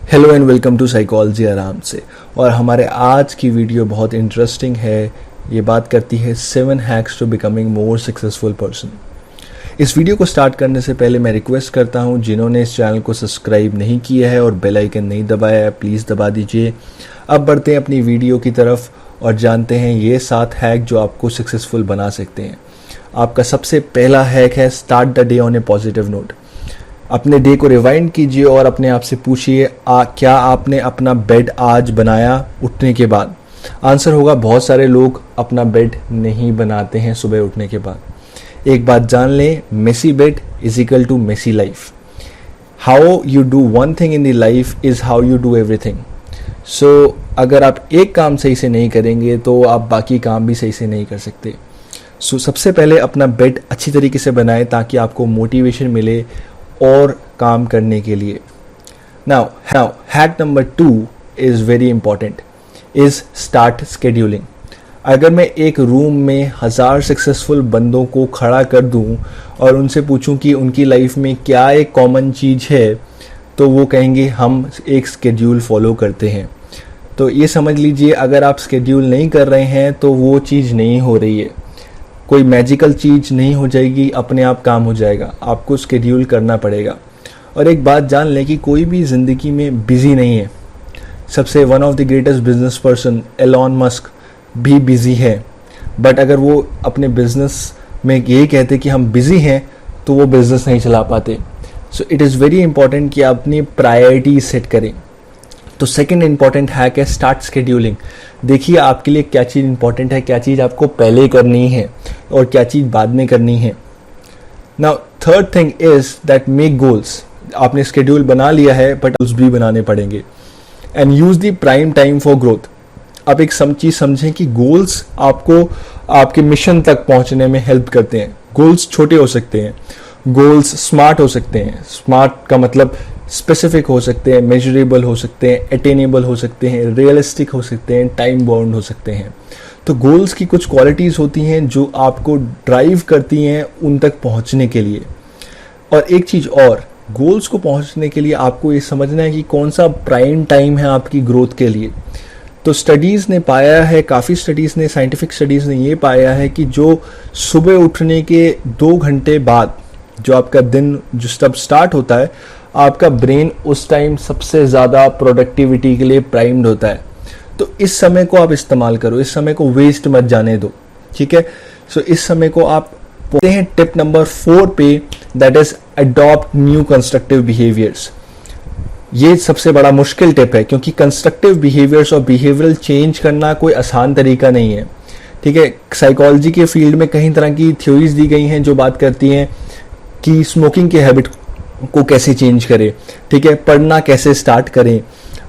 Hello and welcome to psychology आराम से। और हमारे आज की वीडियो बहुत इंटरेस्टिंग है। ये बात करती है 7 hacks to becoming more successful person. इस वीडियो को स्टार्ट करने से पहले मैं रिक्वेस्ट करता हूँ, जिन्होंने इस चैनल को सब्सक्राइब नहीं किया है और बेल आइकन नहीं दबाया है, प्लीज़ दबा दीजिए। अब बढ़ते हैं अपनी वीडियो की तरफ और जानते हैं ये 7 हैक जो आपको सक्सेसफुल बना सकते हैं। आपका सबसे पहला हैक है start the day on A positive note. अपने डे को रिवाइंड कीजिए और अपने आप से पूछिए क्या आपने अपना बेड आज बनाया उठने के बाद। आंसर होगा बहुत सारे लोग अपना बेड नहीं बनाते हैं सुबह उठने के बाद। एक बात जान लें, messy bed is equal to messy life. How you do one thing in the life is how you do everything. So अगर आप एक काम सही से नहीं करेंगे तो आप बाकी काम भी सही से नहीं कर सकते। सो सबसे पहले अपना बेड अच्छी तरीके से बनाएं ताकि आपको मोटिवेशन मिले और काम करने के लिए। Now hack number 2 is very important, is start scheduling. अगर मैं एक रूम में 1000 सक्सेसफुल बंदों को खड़ा कर दूं और उनसे पूछूं कि उनकी लाइफ में क्या एक कॉमन चीज़ है, तो वो कहेंगे हम एक स्केड्यूल फॉलो करते हैं। तो ये समझ लीजिए, अगर आप स्केड्यूल नहीं कर रहे हैं तो वो चीज़ नहीं हो रही है। कोई मैजिकल चीज़ नहीं हो जाएगी, अपने आप काम हो जाएगा। आपको स्केड्यूल करना पड़ेगा। और एक बात जान लें कि कोई भी ज़िंदगी में बिज़ी नहीं है। सबसे one of the greatest business person Elon Musk भी बिज़ी है, बट अगर वो अपने बिजनेस में ये कहते कि हम बिज़ी हैं तो वो बिज़नेस नहीं चला पाते। So it is very important कि आप अपनी प्रायोरिटी सेट करें। तो सेकंड इंपॉर्टेंट हैक है स्टार्ट स्केड्यूलिंग। देखिए आपके लिए क्या चीज़ इंपॉर्टेंट है, क्या चीज़ आपको पहले करनी है और क्या चीज़ बाद में करनी है। Now third thing is that make goals. आपने स्केड्यूल बना लिया है बट गोल्स भी बनाने पड़ेंगे। And use the prime time for growth. आप एक चीज़ समझें कि गोल्स आपको आपके मिशन तक पहुंचने में हेल्प करते हैं। गोल्स छोटे हो सकते हैं, गोल्स स्मार्ट हो सकते हैं। स्मार्ट का मतलब स्पेसिफिक हो सकते हैं, मेजरेबल हो सकते हैं, अटेनेबल हो सकते हैं, रियलिस्टिक हो सकते हैं, टाइम बाउंड हो सकते हैं। तो गोल्स की कुछ क्वालिटीज़ होती हैं जो आपको ड्राइव करती हैं उन तक पहुंचने के लिए। और एक चीज़ और, गोल्स को पहुंचने के लिए आपको ये समझना है कि कौन सा प्राइम टाइम है आपकी ग्रोथ के लिए। तो स्टडीज़ ने पाया है, काफ़ी स्टडीज़ ने, साइंटिफिक स्टडीज़ ने ये पाया है कि जो सुबह उठने के 2 घंटे बाद जो आपका दिन जो तब स्टार्ट होता है, आपका ब्रेन उस टाइम सबसे ज़्यादा प्रोडक्टिविटी के लिए प्राइम्ड होता है। तो इस समय को आप इस्तेमाल करो, इस समय को वेस्ट मत जाने दो, ठीक है। सो इस समय को आप बोलते हैं टिप नंबर 4 पे, that is adopt new constructive behaviours. ये सबसे बड़ा मुश्किल टिप है क्योंकि कंस्ट्रक्टिव बिहेवियर्स और बिहेवियरल चेंज करना कोई आसान तरीका नहीं है, ठीक है। साइकोलॉजी के फील्ड में कई तरह की थ्योरीज दी गई हैं जो बात करती हैं कि स्मोकिंग की हैबिट को कैसे चेंज करें, ठीक है, पढ़ना कैसे स्टार्ट करें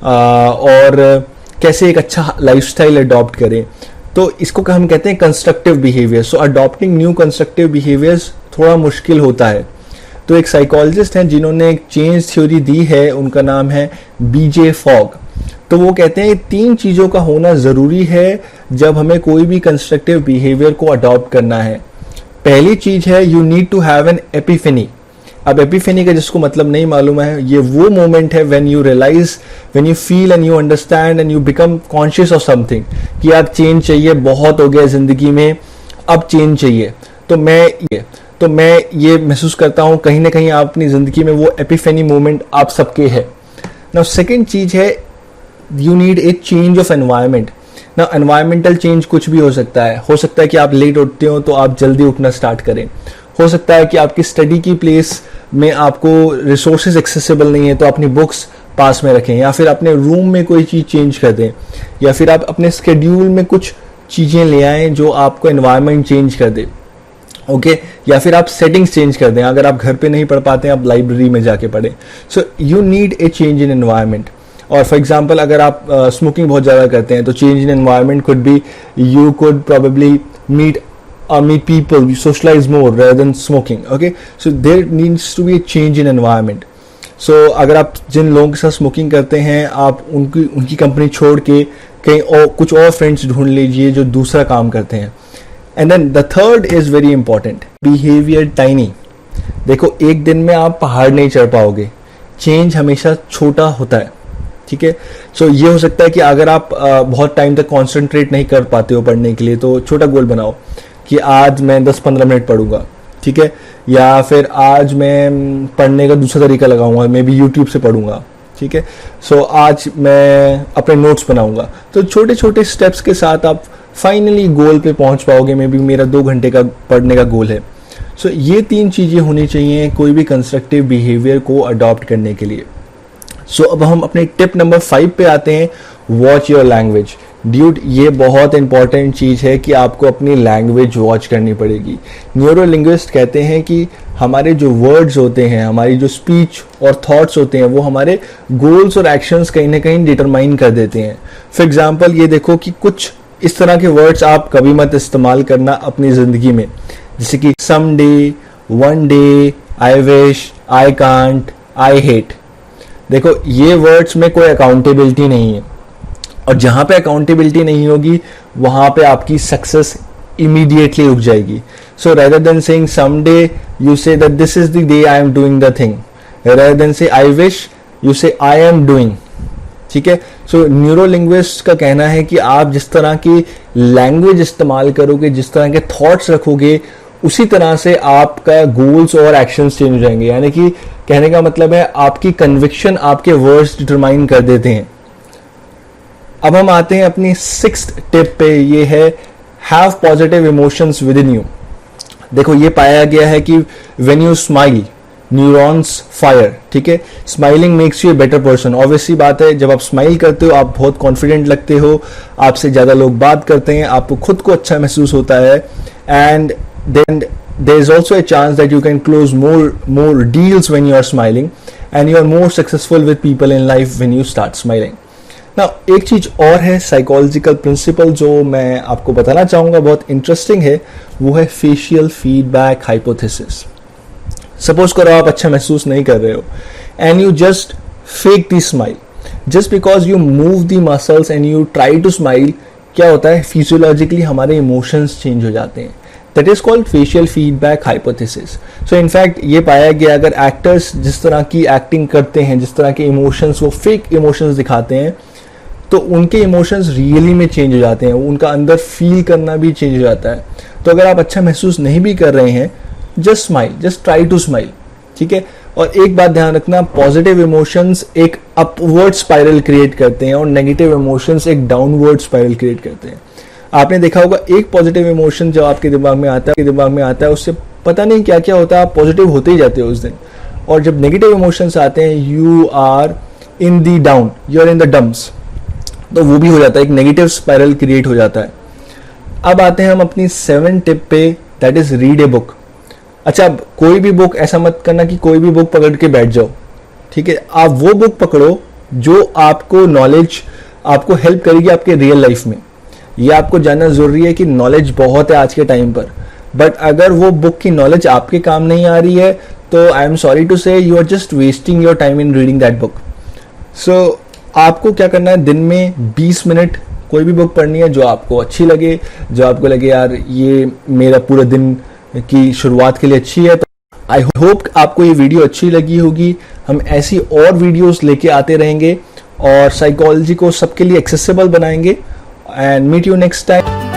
और कैसे एक अच्छा लाइफस्टाइल अडॉप्ट करें। तो इसको हम कहते हैं कंस्ट्रक्टिव बिहेवियर। सो अडॉप्टिंग न्यू कंस्ट्रक्टिव बिहेवियर्स थोड़ा मुश्किल होता है। तो एक साइकोलॉजिस्ट हैं जिन्होंने एक चेंज थ्योरी दी है, उनका नाम है बीजे फॉग। तो वो कहते हैं 3 चीज़ों का होना ज़रूरी है जब हमें कोई भी कंस्ट्रक्टिव बिहेवियर को अडॉप्ट करना है। पहली चीज़ है you need to have an epiphany. अब एपिफेनी का जिसको मतलब नहीं मालूम है, ये वो मोमेंट है when you realise, when you feel and you understand and you become conscious of something कि यार चेंज चाहिए, बहुत हो गया ज़िंदगी में, अब चेंज चाहिए। तो मैं ये महसूस करता हूँ कहीं ना कहीं आप अपनी ज़िंदगी में वो एपिफेनी मोमेंट आप सबके है। नाउ सेकेंड चीज़ है you need a change of environment. ना एनवायरमेंटल चेंज कुछ भी हो सकता है कि आप लेट उठते हो तो आप जल्दी उठना स्टार्ट करें। हो सकता है कि आपकी स्टडी की प्लेस में आपको रिसोर्सेज एक्सेसिबल नहीं है तो अपनी बुक्स पास में रखें, या फिर अपने रूम में कोई चीज़ चेंज कर दें, या फिर आप अपने स्केड्यूल में कुछ चीज़ें ले आएँ जो आपको एनवायरनमेंट चेंज कर दे, ओके। या फिर आप सेटिंग्स चेंज कर दें। अगर आप घर पे नहीं पढ़ पाते हैं, आप लाइब्रेरी में जाके पढ़ें। So you need a change in environment. और फॉर एग्जाम्पल अगर आप स्मोकिंग बहुत ज़्यादा करते हैं तो change in environment could be you could probably meet people, we socialize more rather than smoking, okay. So there needs to be a change in environment. So अगर आप जिन लोगों के साथ स्मोकिंग करते हैं, आप उनकी कंपनी छोड़ के कहीं और कुछ और फ्रेंड्स ढूंढ लीजिए जो दूसरा काम करते हैं। And then the third is very important, behaviour tiny. देखो एक दिन में आप पहाड़ नहीं चढ़ पाओगे, चेंज हमेशा छोटा होता है, ठीक है। सो ये हो सकता है कि अगर आप बहुत टाइम तक कॉन्सेंट्रेट नहीं कर पाते हो पढ़ने के लिए, तो छोटा गोल बनाओ कि आज मैं 10-15 मिनट पढ़ूंगा, ठीक है। या फिर आज मैं पढ़ने का दूसरा तरीका लगाऊंगा, मे बी यूट्यूब से पढ़ूंगा, ठीक है। सो आज मैं अपने नोट्स बनाऊंगा। तो छोटे छोटे स्टेप्स के साथ आप फाइनली गोल पे पहुंच पाओगे। मे बी मेरा 2 घंटे का पढ़ने का गोल है। सो ये 3 चीज़ें होनी चाहिए कोई भी कंस्ट्रक्टिव बिहेवियर को अडॉप्ट करने के लिए। सो अब हम अपने टिप नंबर 5 पे आते हैं, वॉच योर लैंग्वेज। ड्यूड, ये बहुत इंपॉर्टेंट चीज़ है कि आपको अपनी लैंग्वेज वॉच करनी पड़ेगी। न्यूरो लिंग्विस्ट कहते हैं कि हमारे जो वर्ड्स होते हैं, हमारी जो स्पीच और थॉट्स होते हैं, वो हमारे गोल्स और एक्शंस कहीं ना कहीं डिटरमाइन कर देते हैं। फॉर एग्जाम्पल ये देखो कि कुछ इस तरह के वर्ड्स आप कभी मत इस्तेमाल करना अपनी ज़िंदगी में, जैसे कि some day, one day, I wish, I can't, I hate. देखो ये वर्ड्स में कोई अकाउंटेबिलिटी नहीं है, और जहां पे अकाउंटेबिलिटी नहीं होगी वहां पे आपकी सक्सेस इमीडिएटली रुक जाएगी। So rather than saying some day, you say that this is the day I am doing the thing. Rather than say I wish, you से आई एम डूइंग, ठीक है। सो न्यूरो लिंग्विस्ट का कहना है कि आप जिस तरह की लैंग्वेज इस्तेमाल करोगे, जिस तरह के थॉट्स रखोगे, उसी तरह से आपका गोल्स और एक्शंस चेंज हो जाएंगे। यानी कि कहने का मतलब है आपकी कन्विक्शन आपके वर्ड्स डिटरमाइन कर देते हैं। अब हम आते हैं अपनी 6th टिप पे, ये है have positive emotions with in you. देखो ये पाया गया है कि when you smile neurons fire, ठीक है। Smiling makes U a better person. Obviously बात है, जब आप स्माइल करते हो आप बहुत कॉन्फिडेंट लगते हो, आपसे ज़्यादा लोग बात करते हैं, आपको खुद को अच्छा महसूस होता है, and then there is also a chance that you can close more deals when you are smiling, and you are more successful with people in life when you start smiling. Now एक चीज और है psychological principle जो मैं आपको बताना चाहूंगा, बहुत इंटरेस्टिंग है, वो है फेशियल फीडबैक हाइपोथेसिस। सपोज करो आप अच्छा महसूस नहीं कर रहे हो and you just fake the smile, just because you move the muscles and you try to smile. क्या होता है, फिजियोलॉजिकली हमारे इमोशंस चेंज हो जाते हैं। That is called facial feedback hypothesis. So in fact ये पाया गया अगर एक्टर्स जिस तरह की एक्टिंग करते हैं, जिस तरह के इमोशंस वो फेक इमोशंस दिखाते हैं, तो उनके इमोशंस रियली में चेंज हो जाते हैं, उनका अंदर फील करना भी चेंज हो जाता है। तो अगर आप अच्छा महसूस नहीं भी कर रहे हैं, just smile, just try to smile, ठीक है। और एक बात ध्यान रखना, पॉजिटिव इमोशंस एक अपवर्ड स्पाइरल क्रिएट करते हैं और नेगेटिव इमोशंस एक डाउनवर्ड स्पाइरल क्रिएट करते हैं। आपने देखा होगा एक पॉजिटिव इमोशन जब आपके दिमाग में आता है उससे पता नहीं क्या क्या होता है, आप पॉजिटिव होते ही जाते हो उस दिन। और जब नेगेटिव इमोशंस आते हैं, you are in the down, you are in the dumps, तो वो भी हो जाता है, एक नेगेटिव स्पाइरल क्रिएट हो जाता है। अब आते हैं हम अपनी 7 टिप पे, that is read a book. अच्छा, अब कोई भी बुक, ऐसा मत करना कि कोई भी बुक पकड़ के बैठ जाओ, ठीक है। आप वो बुक पकड़ो जो आपको नॉलेज, आपको हेल्प करेगी आपके रियल लाइफ में। ये आपको जानना जरूरी है कि नॉलेज बहुत है आज के टाइम पर, बट अगर वो बुक की नॉलेज आपके काम नहीं आ रही है, तो I am sorry to say you are just wasting your time in reading that book. So आपको क्या करना है, दिन में 20 मिनट कोई भी बुक पढ़नी है जो आपको अच्छी लगे, जो आपको लगे यार ये मेरा पूरा दिन की शुरुआत के लिए अच्छी है। तो आई होप आपको ये वीडियो अच्छी लगी होगी। हम ऐसी और वीडियोस लेके आते रहेंगे और साइकोलॉजी को सबके लिए एक्सेसिबल बनाएंगे। And meet you next time.